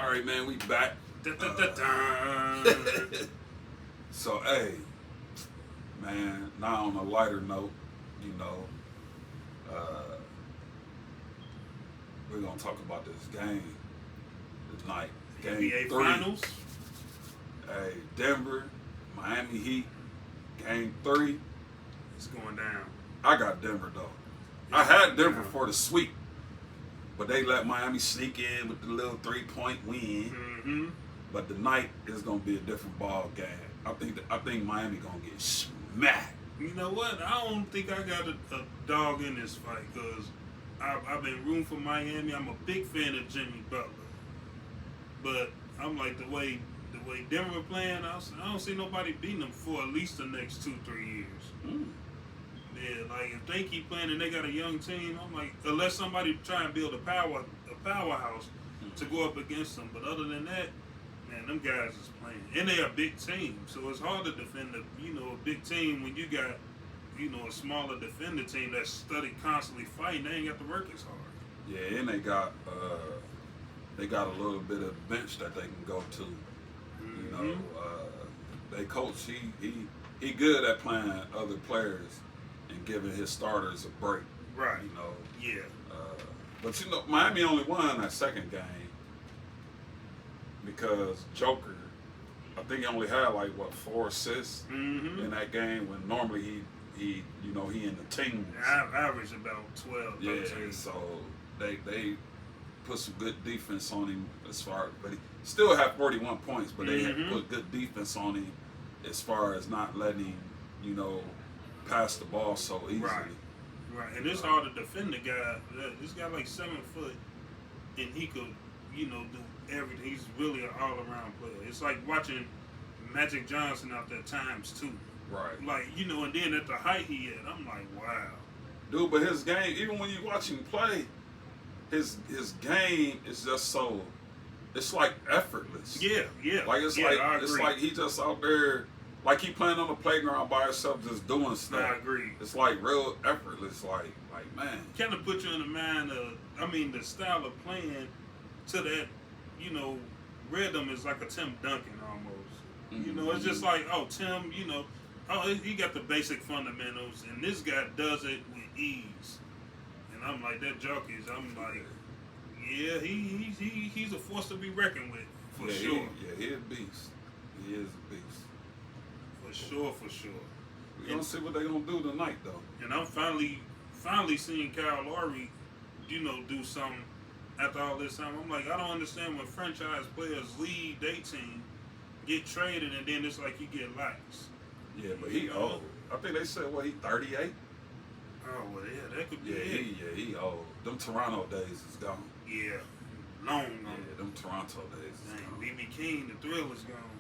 All right, man, we back. So, hey, man, now on a lighter note, you know, we're going to talk about this game tonight. Game NBA 3. Finals. Hey, Denver, Miami Heat, Game 3. It's going down. I got Denver, though. I had Denver for the sweep, but they let Miami sneak in with the little 3-point win. Mm-hmm. But tonight is gonna be a different ball game. I think Miami gonna get smacked. You know what? I don't think I got a dog in this fight because I've been rooting for Miami. I'm a big fan of Jimmy Butler, but I'm like the way Denver playing. I don't see nobody beating them for at least the next 2-3 years. Mm. Yeah, like if they keep playing and they got a young team, I'm like, unless somebody try and build a powerhouse to go up against them. But other than that, man, them guys is playing, and they a big team, so it's hard to defend a big team when you got a smaller defender team that's studied constantly fighting. They ain't got to work as hard. Yeah, and they got a little bit of bench that they can go to. Mm-hmm. You know, they coach he good at playing other players and giving his starters a break. Right. You know. Yeah. But Miami only won that second game because Joker, I think he only had 4 assists in that game when normally he in the teams. Average about 12, 13. Yeah, so they put some good defense on him but he still had 41 points, but they had put good defense on him as far as not letting him, pass the ball so easily. Right, and it's hard to defend the guy. This guy 7 foot, and he could, do everything. He's really an all-around player. It's like watching Magic Johnson out there ×2. Right. And then at the height he had, I'm like, wow. Dude, but his game, even when you watch him play, his game is just so, it's like effortless. Yeah. It's like he just out there, like he playing on the playground by himself, just doing stuff. I agree. It's like real effortless, like man. Kind of put you in the mind of, the style of playing to that, rhythm is like a Tim Duncan almost. Mm-hmm. It's just like, Tim, he got the basic fundamentals, and this guy does it with ease. And I'm like, that jockey's, I'm like, yeah, he's a force to be reckoned with, for sure. He's a beast. He is a beast. For sure. We're going to see what they're going to do tonight, though. And I'm finally seeing Kyle Lowry, do something after all this time. I'm like, I don't understand when franchise players leave their team, get traded, and then it's like you get lax. Yeah, but he old. I think they said, he 38? Oh, well, yeah, that could be he old. Them Toronto days is gone. Yeah, long gone. Yeah, them Toronto days is Dang, gone. B.B. King, the thrill is gone.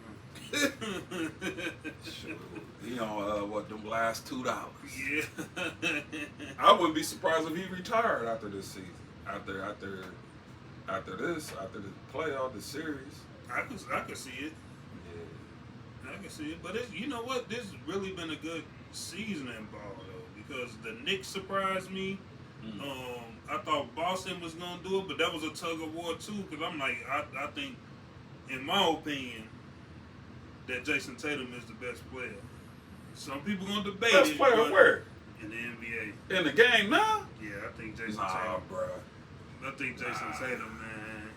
Sure. He on, them last $2. Yeah. I wouldn't be surprised if he retired after this season. After the playoff, the series. I could see it. Yeah. I can see it. But you know what? This has really been a good season in ball, though, because the Knicks surprised me. I thought Boston was going to do it, but that was a tug of war, too, because I'm like, I think, in my opinion, that Jason Tatum is the best player. Some people going to debate best it. Player where? In the NBA. In the game now? Yeah, I think Jason Nah, Tatum. bro. I think Jason Tatum, man.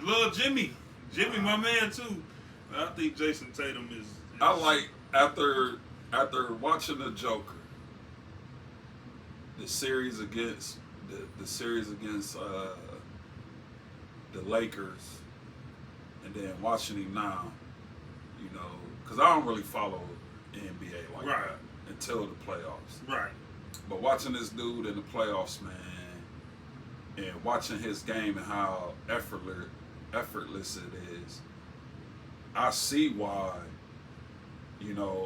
Love Jimmy. Jimmy, my man, too. I think Jason Tatum is I like, after watching the Joker, the series against the Lakers, and then watching him now, because I don't really follow the NBA like that until the playoffs. Right. But watching this dude in the playoffs, man, and watching his game and how effortless it is, I see why,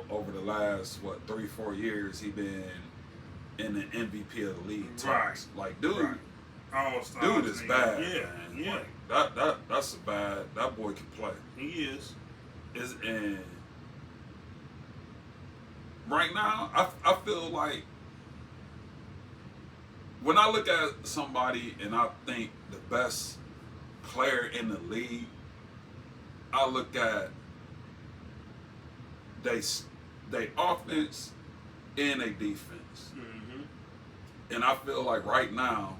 over the last 3-4 years he been in the MVP of the league talks. Like, dude, dude is bad. Yeah, man. yeah. Like, that's a bad. That boy can play. He is. And right now, I feel like when I look at somebody and I think the best player in the league I look at they offense and they defense, and I feel like right now,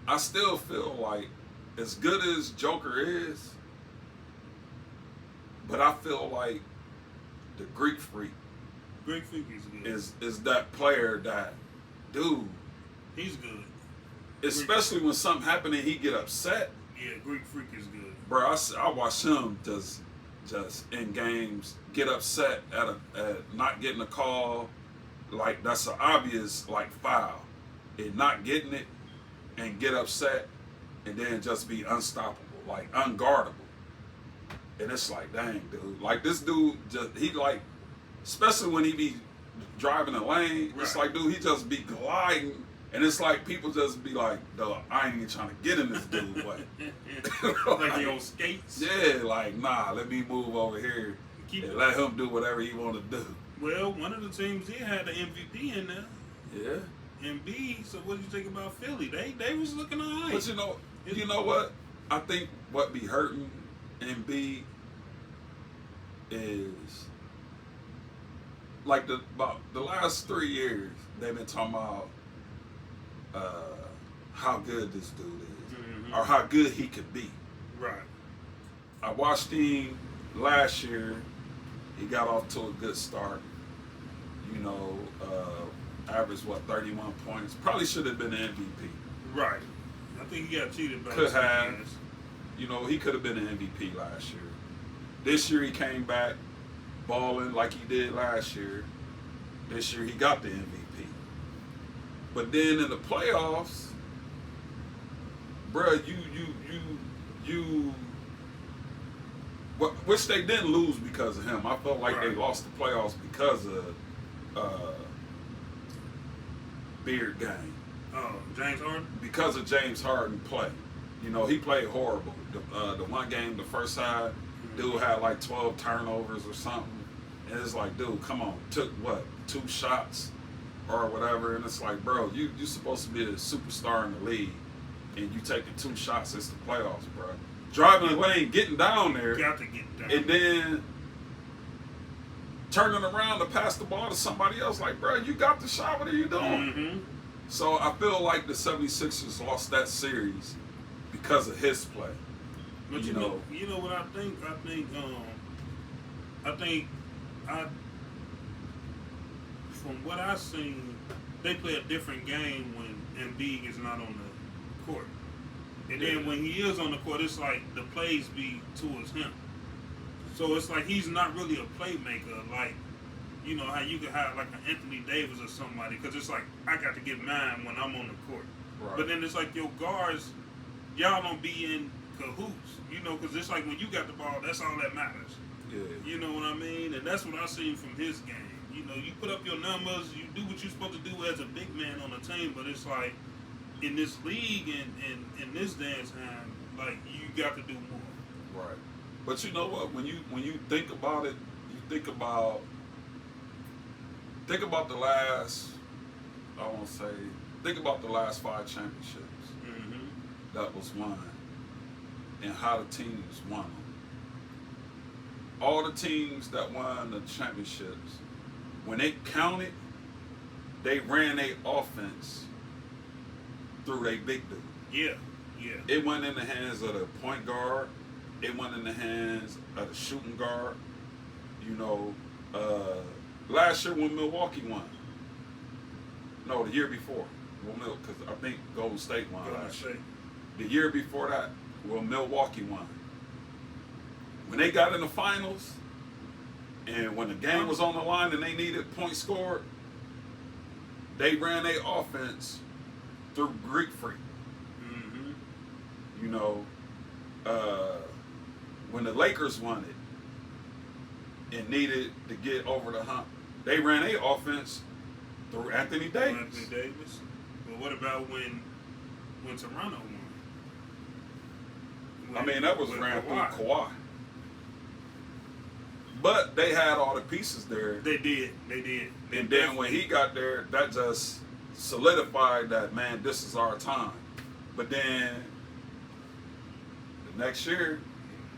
I still feel like as good as Joker is, but I feel like the Greek Freak is that player that, dude, he's good. Especially when something happened and he get upset. Yeah, Greek Freak is good. Bro, I watch him just in games get upset at not getting a call, like that's an obvious like foul, and not getting it, and get upset, and then just be unstoppable, like unguardable. And it's like, dang, dude, like this dude he like, especially when he be driving the lane, right. It's like, dude, he just be gliding. And it's like people just be like, "Dog, I ain't even trying to get in this dude's way." Like they on skates? Yeah, like, nah, let me move over here and let him do whatever he want to do. Well, one of the teams here had the MVP in there. Yeah. Embiid. So what do you think about Philly? They was looking all right. But you know what? I think what be hurting Embiid is like about the last 3 years they've been talking about how good this dude is, or how good he could be. Right. I watched him last year. He got off to a good start. You know, averaged 31 points. Probably should have been the MVP. Right. I think he got cheated by. Could have. You know, he could have been the MVP last year. This year he came back balling like he did last year. This year he got the MVP. But then in the playoffs, bruh, which they didn't lose because of him. I felt like they lost the playoffs because of Beard game. James Harden? Because of James Harden play. You know, he played horrible. The one game, the first side, dude had like 12 turnovers or something. And it's like, dude, come on. Took, 2 shots or whatever. And it's like, bro, you supposed to be a superstar in the league. And you taking 2 shots. It's the playoffs, bro. Driving the lane, getting down there. Got to get down. And then turning around to pass the ball to somebody else. Like, bro, you got the shot. What are you doing? So I feel like the 76ers lost that series because of his play. But you know what I think? I think from what I've seen, they play a different game when Embiid is not on the court. And then when he is on the court, it's like the plays be towards him. So it's like he's not really a playmaker, like, you know, how you could have like an Anthony Davis or somebody, because it's like, I got to get mine when I'm on the court. Right. But then it's like your guards, y'all don't be in cahoots, you know, because it's like when you got the ball, that's all that matters. Yeah. You know what I mean? And that's what I seen from his game. You know, you put up your numbers, you do what you're supposed to do as a big man on the team, but it's like, in this league and in this dance time, like, you got to do more. Right. But you know what? When you think about it, you think about the last, think about the last 5 championships that was won and how the teams won them. All the teams that won the championships, when they counted, they ran their offense through their big dude. Yeah, yeah. It went in the hands of the point guard. It went in the hands of the shooting guard. You know, last year when Milwaukee won. No, the year before. Because I think Golden State won last year. The year before that, Milwaukee won. When they got in the finals, and when the game was on the line and they needed points scored, they ran their offense through Greek Freak. You know, when the Lakers won it and needed to get over the hump, they ran their offense through Anthony Davis. But what about when Toronto won? I mean, that was ran through Kawhi. But they had all the pieces there. They did. And then when he got there, that just solidified that, man, this is our time. But then the next year,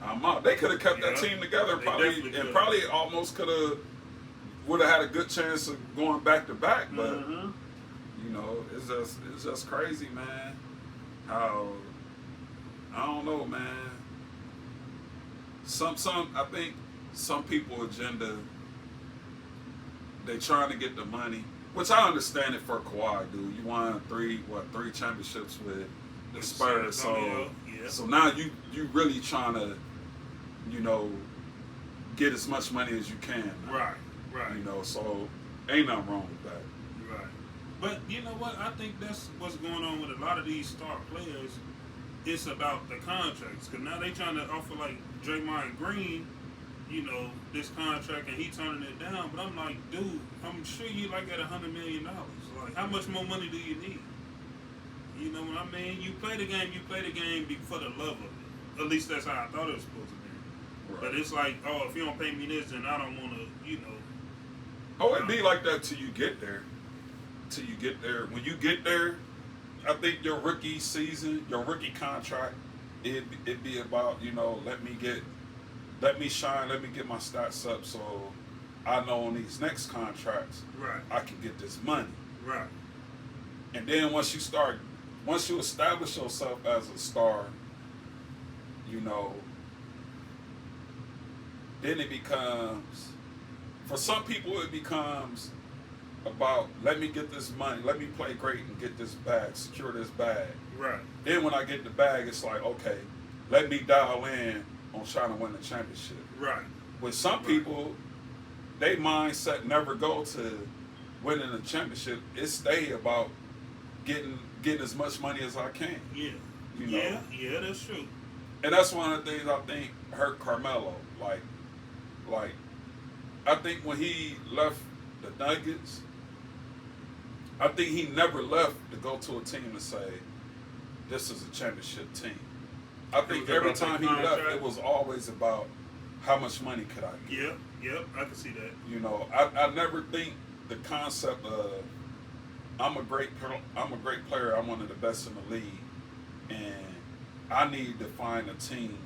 I'm out. They could have kept that Yeah. team together, They probably, definitely and could. probably almost would have had a good chance of going back to back. But Mhm. you know, it's just crazy, man. How I don't know, man. I think some people agenda. They trying to get the money, which I understand it for Kawhi, dude. You won three championships with the With Spurs, San Antonio, yeah. so now you really trying to, you know, get as much money as you can. Right. Right. You know, so ain't nothing wrong with that. Right. But you know what? I think that's what's going on with a lot of these star players. It's about the contracts. Because now they trying to offer, like, Draymond Green, you know, this contract, and he turning it down. But I'm like, dude, I'm sure you like at $100 million. Like, how much more money do you need? You know what I mean? You play the game for the love of it. At least that's how I thought it was supposed to be. Right. But it's like, oh, if you don't pay me this, then I don't want to, you know. Oh, it'd be like that till you get there. Till you get there. When you get there, I think your rookie season, your rookie contract, it'd be about, you know, let me shine, let me get my stats up so I know on these next contracts Right. I can get this money. Right. And then once you establish yourself as a star, you know, then it becomes, for some people it becomes about, let me get this money, let me play great and get this bag, secure this bag. Right. Then when I get the bag, it's like, okay, let me dial in on trying to win the championship. Right. With some people, they mindset never go to winning the championship. It stay about getting as much money as I can. Yeah. You know? Yeah, that's true. And that's one of the things I think hurt Carmelo. Like I think when he left the Nuggets, I think he never left to go to a team and say, this is a championship team. I think was every about the time he left, contract. it was always about how much money could I get. Yep, I can see that. You know, I never think the concept of I'm a great player, I'm one of the best in the league, and I need to find a team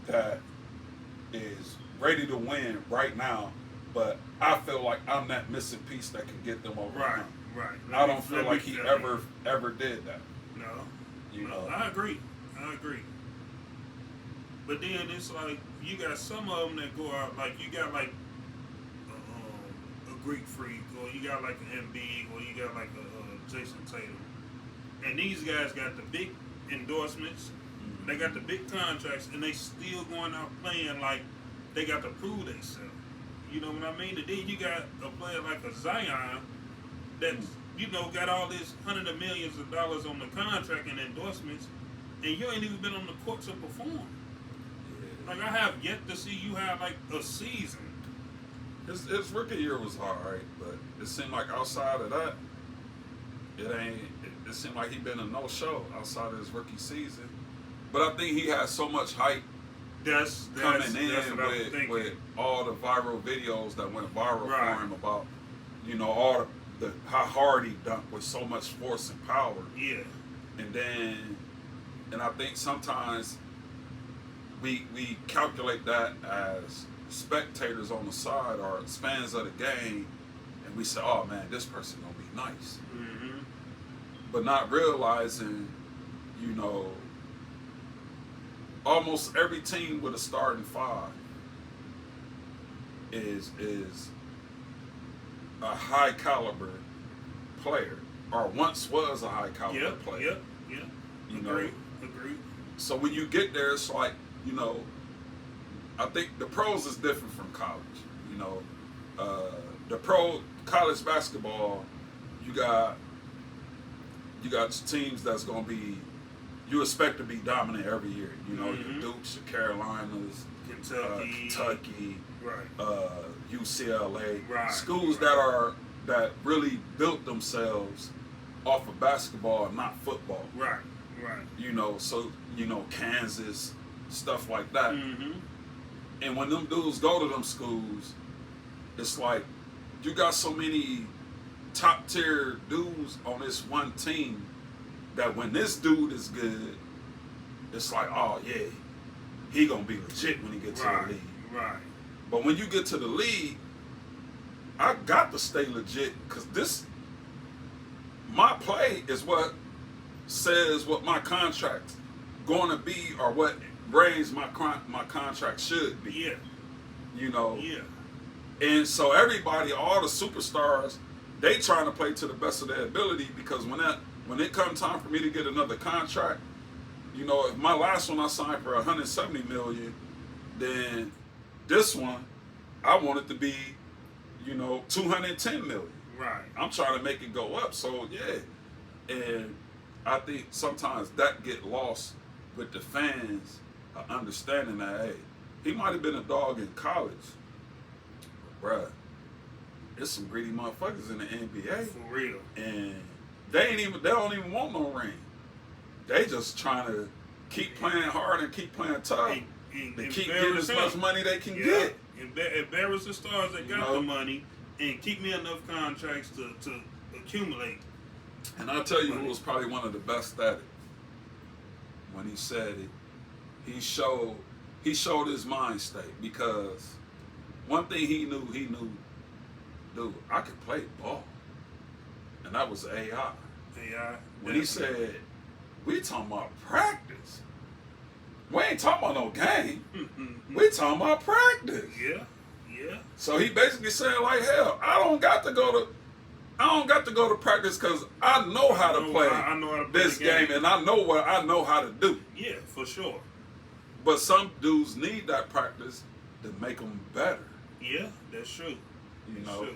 that is ready to win right now, but I feel like I'm that missing piece that can get them over. Right, the hump. right. I don't feel like he ever did that. No. You No, know. I agree. But then it's like you got some of them that go out, like you got like a Greek Freak, or you got like an Embiid, or you got like a Jason Tatum, and these guys got the big endorsements, they got the big contracts, and they still going out playing like they got to prove themselves. You know what I mean? And then you got a player like a Zion that's, you know, got all this hundreds of millions of dollars on the contract and endorsements, and you ain't even been on the court to perform. Like, I have yet to see you have like a season. His rookie year was alright, but it seemed like outside of that, it seemed like he been a no-show outside of his rookie season. But I think he had so much hype That's coming what in I'm thinking. with all the viral videos that went viral Right. for him about, you know, all the how hard he dunked with so much force and power. Yeah. And I think sometimes we calculate that as spectators on the side or fans of the game, and we say, oh man, this person gonna be nice. Mm-hmm. But not realizing, you know, almost every team with a starting five is a high caliber player, or once was a high caliber player. Yep. You Agreed. know, Agreed. so when you get there, it's like, you know, I think the pros is different from college. You know, the college basketball, you got teams that's gonna be, you expect to be dominant every year. You know, Mhm. your Dukes, your Carolinas, Kentucky. Kentucky, Right. UCLA, Right. schools that really built themselves off of basketball and not football. Right. You know, so you know, Kansas, stuff like that. Mm-hmm. And when them dudes go to them schools, it's like you got so many top tier dudes on this one team that when this dude is good, it's like, oh yeah, he gonna be legit when he gets to the league. Right. But when you get to the league, I got to stay legit because my play is what says what my contract's going to be or what grades my contract should be. Yeah. You know. Yeah. And so everybody, all the superstars, they trying to play to the best of their ability because when it comes time for me to get another contract, you know, if my last one I signed for $170 million, then this one I want it to be, you know, $210 million. Right. I'm trying to make it go up. So yeah, and I think sometimes that get lost with the fans, understanding that hey, he might have been a dog in college, but bruh, there's some greedy motherfuckers in the NBA. For real. And they don't even want no ring. They just trying to keep playing hard and keep playing tough. They keep getting as much money they can get. Embarrass the stars that got You know? the money and keep me enough contracts to accumulate. And I'll tell you who was probably one of the best at it. When he said it, he showed his mind state because one thing he knew, dude, I could play ball. And that was AI. When he said, we talking about practice. We ain't talking about no game. We talking about practice. Yeah. So he basically saying like, hell, I don't got to go to practice because I know how to play this game and I know what I know how to do. Yeah, for sure. But some dudes need that practice to make them better. Yeah, that's true. You know.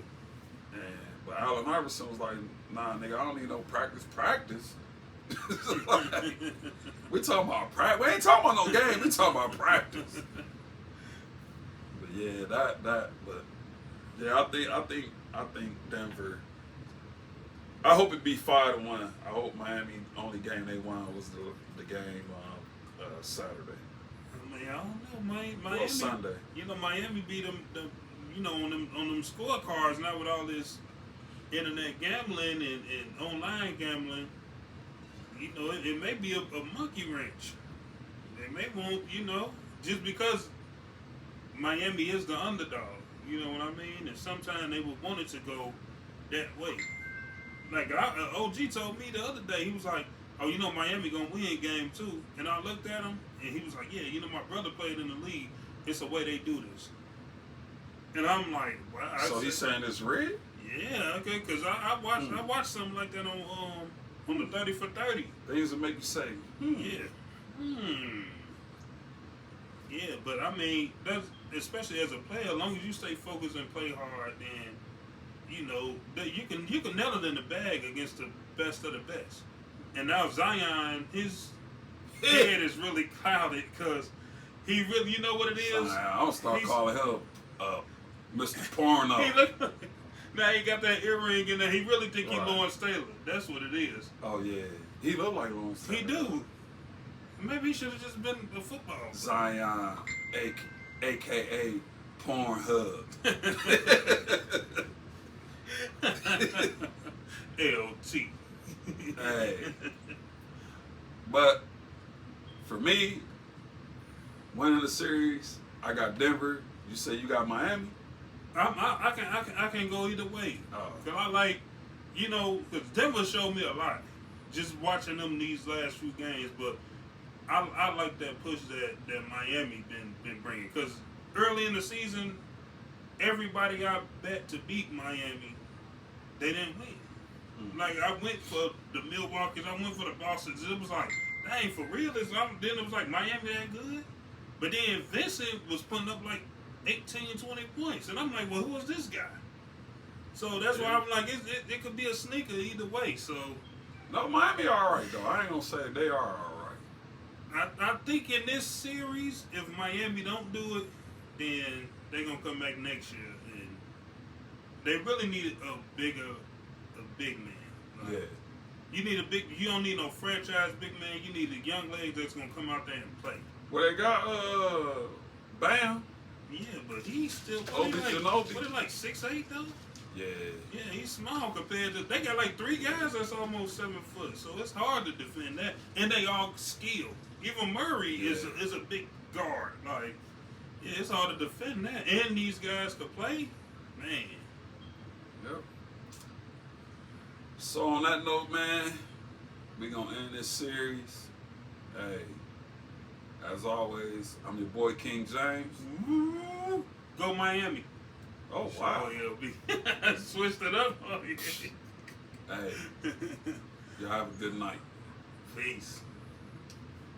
But Allen Iverson was like, nah, nigga, I don't need no practice. Like, we talking about practice. We ain't talking about no game. We talking about practice. But yeah, but yeah, I think Denver. I hope it be 5-1. I hope Miami only game they won was the game Saturday. I mean, I don't know, Miami. Well, Sunday. You know, Miami beat them. On them scorecards now with all this internet gambling and online gambling. You know, it may be a monkey wrench. They may want, just because Miami is the underdog. You know what I mean? And sometimes they would want it to go that way. Like OG told me the other day, he was like, "Oh, Miami gonna win game 2." And I looked at him, and he was like, "Yeah, my brother played in the league. It's the way they do this." And I'm like, "Wow." So he's saying it's rigged? Yeah, okay, because I watched something like that on the 30 for 30. Things that make you say, Yeah, but I mean, that's especially as a player. As long as you stay focused and play hard, then you can nail it in the bag against the best of the best. And now Zion, his head is really clouded because he really, you know what it is? I don't start calling him Mr. Porno. Now he got that earring in there. He really think he's Lawrence Taylor. That's what it is. Oh yeah, he look like Lawrence Taylor. He do. Maybe he should have just been a football. Zion, aka Pornhub. LT. Hey. But for me, winning the series, I got Denver. You say you got Miami? I can go either way. Cause I like, cause Denver showed me a lot, just watching them these last few games. But I like that push that Miami been bringing. Cause early in the season, everybody I bet to beat Miami, they didn't win. Like I went for the Milwaukee's, I went for the Boston's. It was like, dang, for real? Then it was like Miami that good. But then Vincent was putting up like 18, 20 points. And I'm like, well, who is this guy? So that's why I'm like, it could be a sneaker either way. So no, Miami all right, though. I ain't going to say they are all right. I think in this series, if Miami don't do it, then they're going to come back next year. And they really need a big man. Like, yeah. You don't need no franchise big man. You need a young leg that's going to come out there and play. Well, they got, Bam. Yeah, but he's still Obi Anobi. What is like 6'8" though? Yeah. Yeah, he's small compared to. They got like 3 guys that's almost 7 foot, so it's hard to defend that. And they all skilled. Even Murray is a big guard. Like, yeah, it's hard to defend that. And these guys could play, man. Yep. So on that note, man, we gonna end this series. Hey, as always, I'm your boy King James. Woo! Go Miami. Oh wow. Oh, yeah, switched it up. Oh, yeah. Hey, y'all have a good night. Peace.